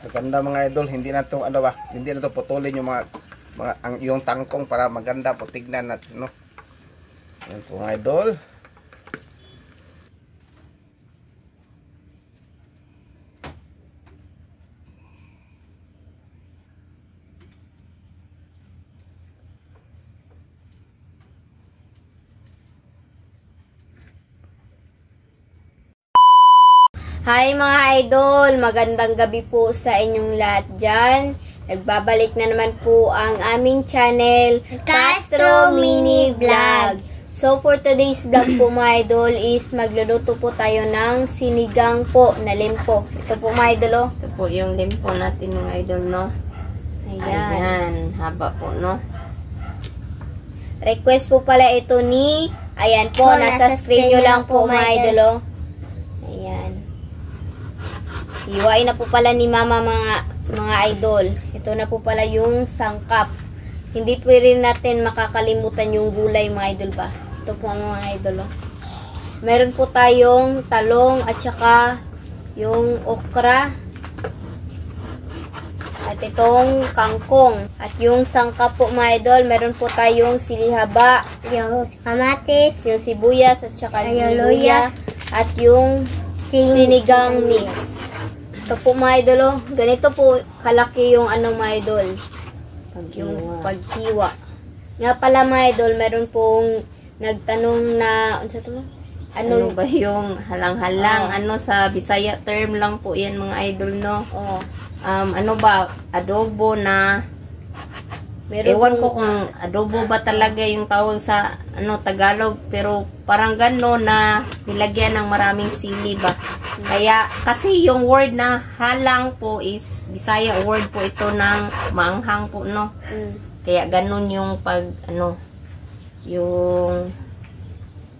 Maganda mga idol, hindi na to ano ba, hindi na to putulin yung yung tangkong para maganda po tignan natin, no. Yan po mga idol. Hi mga idol! Magandang gabi po sa inyong lahat dyan. Nagbabalik na naman po ang aming channel, Castro Mini Vlog. So for today's vlog po mga idol is magluluto po tayo ng sinigang po na limpo. Ito po mga idol oh. Ito po yung limpo natin mga idol, no? Ayan, haba po, no? Request po pala ito ni, ayan po, nasa screen nyo lang po mga idol oh. Ayan. Hiwain na po pala ni mama mga idol. Ito na po pala yung sangkap. Hindi po rin natin makakalimutan yung gulay mga idol ba. Ito po ang mga idol. Oh. Meron po tayong talong at saka yung okra. At itong kangkong. At yung sangkap po mga idol, meron po tayong silihaba, yung kamatis, yung sibuyas at saka yung luya. At yung sinigang mix. Ito po mga idol, oh. Ganito po kalaki yung ano mga idol. Yung paghiwa. Nga pala mga idol, meron pong nagtanong na, ano ba yung halang-halang? Ano sa Bisaya term lang po yan mga idol, no? Oh. Ano ba? Adobo na, ewan ko kung adobo ba talaga yung tawag sa ano Tagalog, pero parang gano'n na nilagyan ng maraming sili ba. Kaya kasi yung word na halang po is Bisaya word po ito ng maanghang po, no. Kaya gano'n yung pag ano yung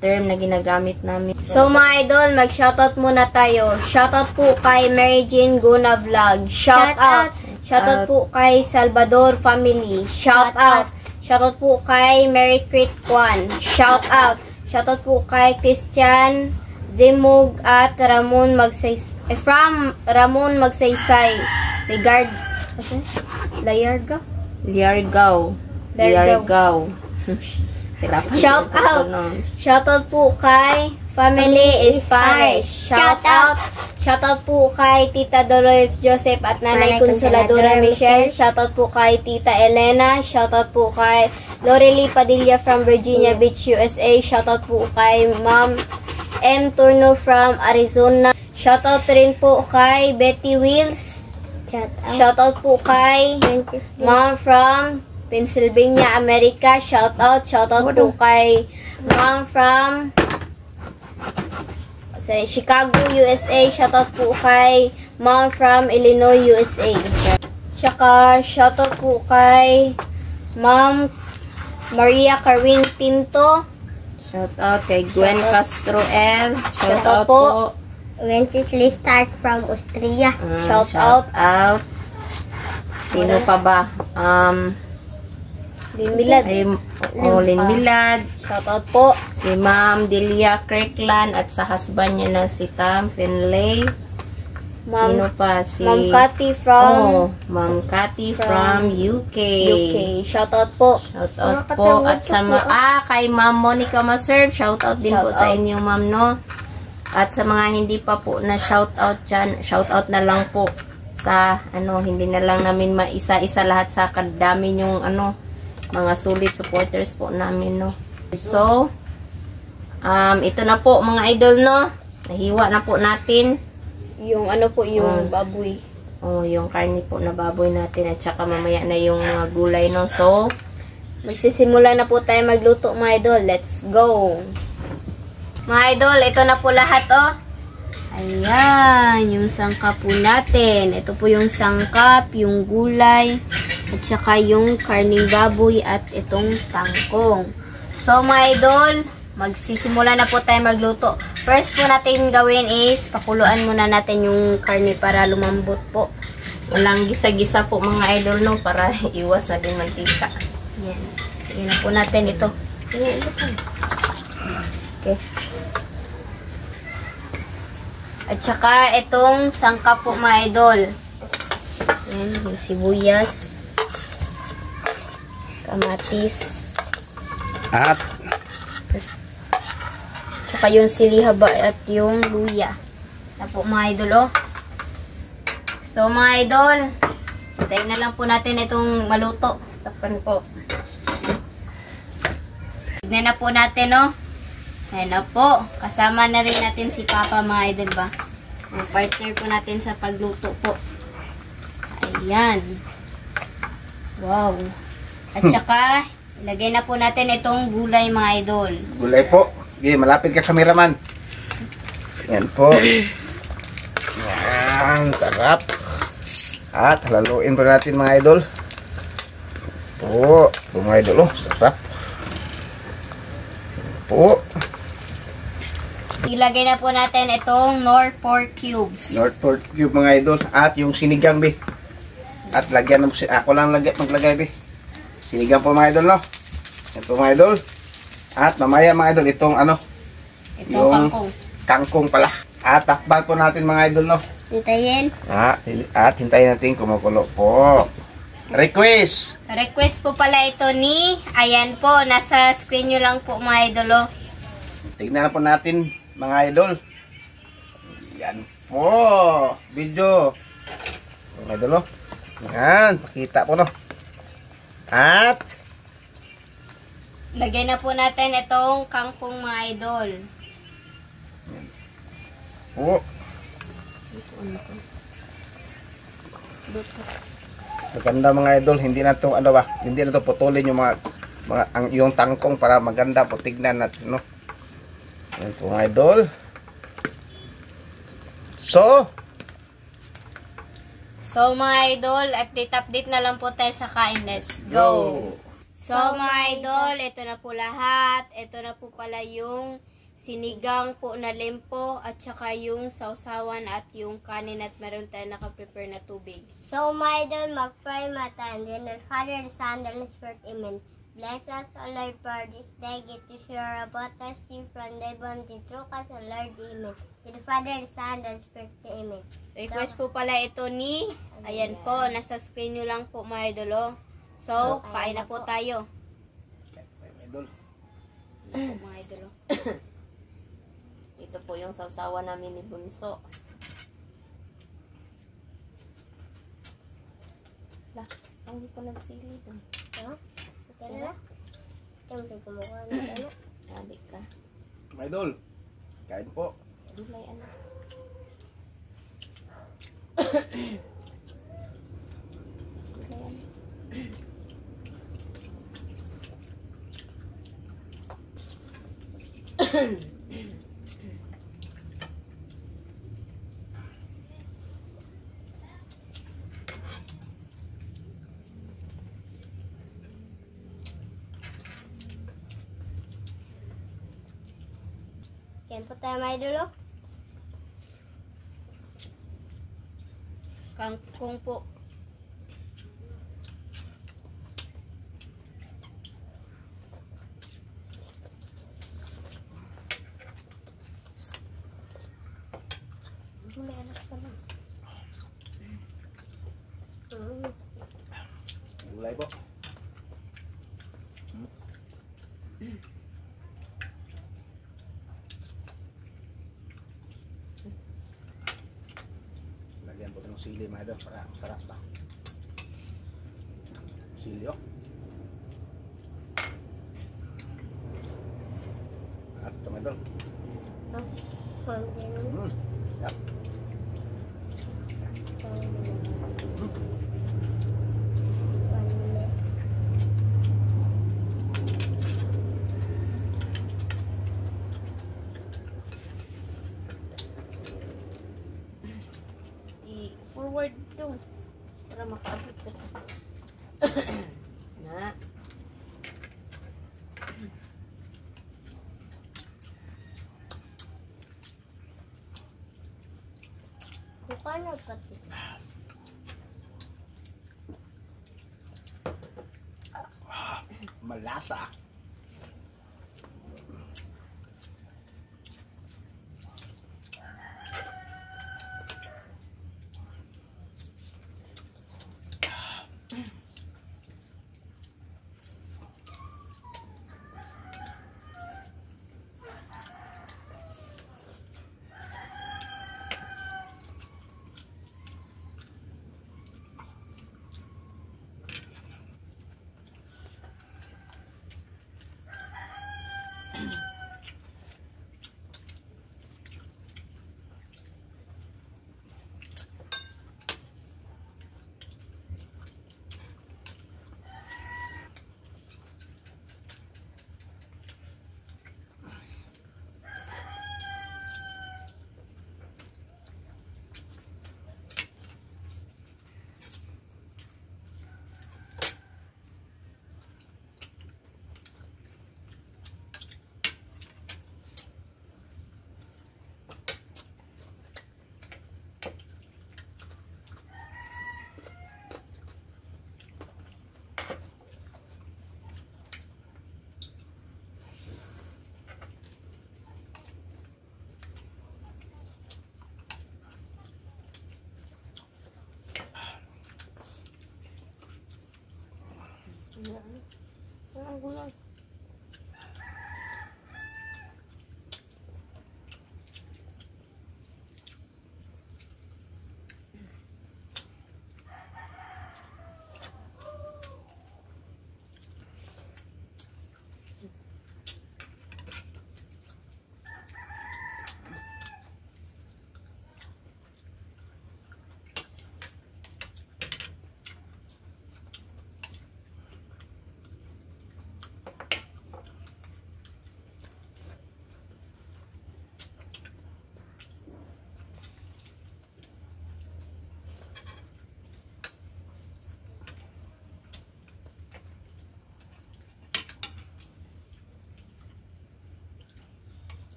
term na ginagamit namin. So mga idol, mag-shoutout muna tayo. Shoutout po kay Mary Jane Guna Vlog. Shoutout. Shoutout po kay Salvador Family. Shoutout. Shoutout po kay Mary Crit Kwan. Shoutout. Shoutout po kay Christian Zimog at Ramon Magsaysay. From Ramon Magsaysay. Regard. Layarga? Liargaw. Shoutout. Shoutout po kay Family is Parish. Shoutout. Shoutout po kay Tita Dolores Joseph at Nanay Consoladora Michelle. Shoutout po kay Tita Elena. Shoutout po kay Lorely Padilla from Virginia Beach, USA. Shoutout po kay Ma'am M. Turno from Arizona. Shoutout rin po kay Betty Wills. Shoutout po kay Ma'am from Pennsylvania, America. Shoutout. Shoutout po kay Ma'am from sa Chicago, USA. Shoutout po kay Ma'am from Illinois, USA. Tsaka shoutout po kay Ma'am Maria Carwin Pinto. Shoutout kay Gwen Castro L. Shoutout po Wenceslas Stark from Austria. Shoutout. Sino pa ba? Linmilad. Linmilad. Shoutout po Si Ma'am Delia Kirkland at sa husband niya na si Tam Finlay. Sino pa? Si Ma'am Cathy from Ma'am Cathy from UK. Shoutout po. Shoutout po. At sa kay Ma'am Monica Maserve, shoutout din po sa inyo, ma'am, no? At sa mga hindi pa po na shoutout dyan, shoutout na lang po sa hindi na lang namin maisa-isa lahat sa kadami yung mga solid supporters po namin, no. So, ito na po mga idol, no. Nahiwa na po natin yung yung baboy. Yung karne po na baboy natin at saka mamaya na yung mga gulay, no. So, magsisimula na po tayo magluto mga idol. Let's go. Mga idol, ito na po lahat, oh. Ayan, yung sangkap po natin. Ito po yung sangkap, yung gulay, at saka yung karning baboy at itong tangkong. So, mga idol, magsisimula na po tayo magluto. First po natin gawin is, pakuluan muna natin yung karne para lumambot po. Walang gisa-gisa po mga idol, no, para iwas na din mantika. Yan. Lagyan na po natin ito. Okay. At saka itong sangkap po mga idol. Ayan, yung sibuyas. Kamatis. At Tsaka yung sili haba at yung luya. Ito po mga idol, oh. So mga idol, hintayin na lang po natin itong maluto. Takpan po. Tignan na po natin, oh. Ayan na po. Kasama na rin natin si Papa mga idol ba. Ang partner po natin sa pagluto po. Ayan. Wow. At saka, ilagay na po natin itong gulay mga idol. gulay po. Okay, malapit ka cameraman. Yan po. Yan, sarap. At halaluin po natin mga idol. Po, mga idol, oh, sarap. Po. Ilagay na po natin itong Nor pork cubes. North Port Cube mga idol. At yung sinigang be. At lagyan ng ako lang maglagay be. Sinigang po mga idol, no. Yan po mga idol. At mamaya mga idol itong Itong yung kangkong. kangkong pala. At takpan po natin mga idol, no. Hintayin. At hintayin natin kumukulo po. Request. Request po pala ito ni, ayan po, nasa screen nyo lang po mga idol. Tignan na po natin mga idol. Yan po. Video. Mga idol, no. Yan. Pakita po, no. At Lagay na po natin itong kangkong mga idol. po. Maganda mga idol, hindi na to hindi na to putulin yung yung tangkong para maganda po tignan natin, no. Yan po mga idol. So mga idol, update na lang po tayo sa kain. Let's go! So mga idol, ito na po lahat. Ito na po pala yung sinigang po na limpo at saka yung sausawan at yung kanin at meron tayo nakaprepare na tubig. So, my idol, mag-pray mata, and then the Father, the Son, and the Spirit, Amen. Bless us, O Lord, for this day, get to share about us, you from the bounty, through us, O Lord, Amen. To the Father, the Son, and the Spirit, Amen. Request po pala ito ni, ayan po, nasa screen nyo lang po mga idol. So, kain na po tayo. Idol. Ito po, mga idol. Ito po yung sausawa namin ni Bunso. Lah, ang hindi ko nagsili doon. No? Ito na lang. Siyempre, kumukuha na ito. Adik ka. Mga idol. Kain po. Dilay, anak. Dilay, anak. Yan po tayo, my idol, oh. Kangkong po. Dilay, anak ka lang. Gulay po. Lagyan po ito ng sili mga idol para masarap ba. Sili, oh. At ito mga idol. Yap. I-forward to para makaabot ka sa na. Mukha na pati. Malasa.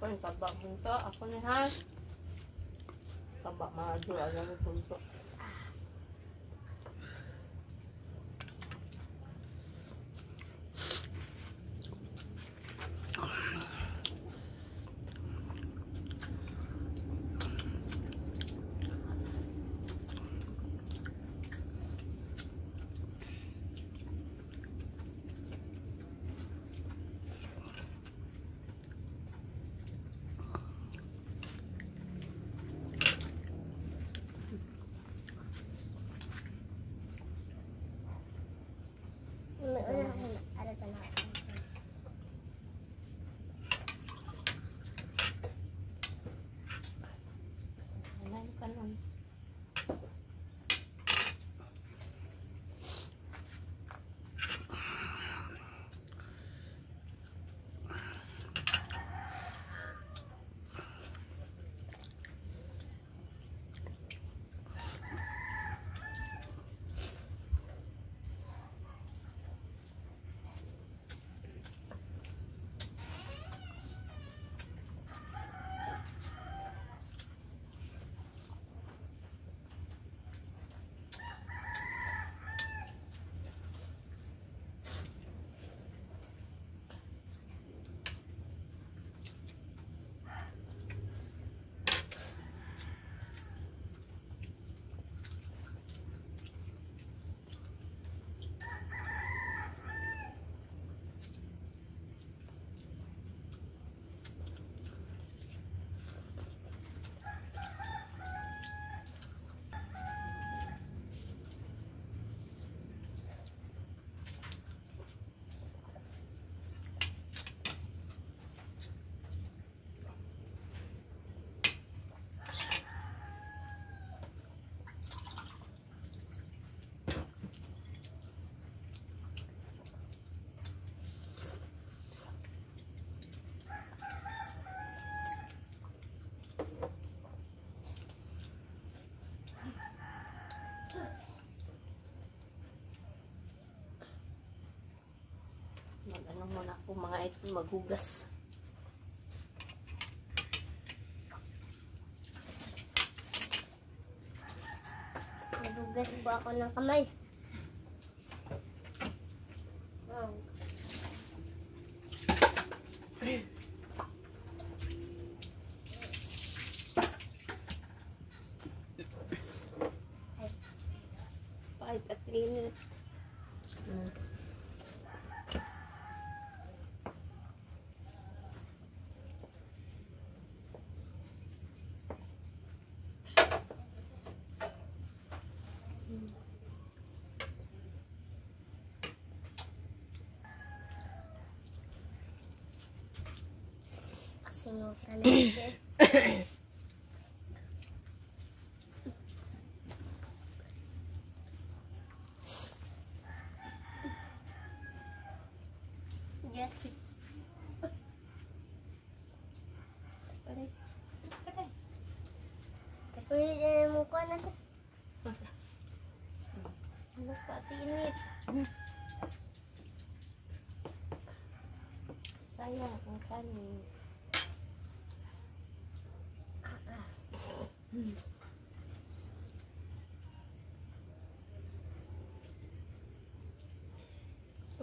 Ang taba bunso. Ako ni ha. Taba mga idol. Alam mo bunso. Ada tanah. Alam ka nun. Mag-ano muna ako mga idol. Maghugas. Nadugas po ako ng kamay. Wow. Pahit at linit. Singutan natin. Yes. Pwede mo ko natin. Ano pa tinit? Sayang ang kanin.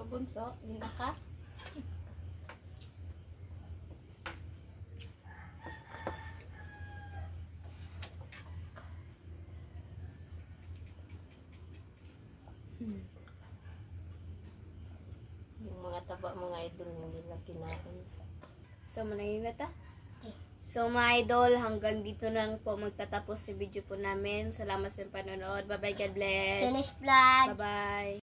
Bunso, gina ka? Yung mga taba mga idol hindi na kinain. So, manayun na ta. So, mga idol, hanggang dito na lang po magtatapos si video po namin. Salamat sa panonood. Bye-bye, God bless. Finish vlog. Bye-bye.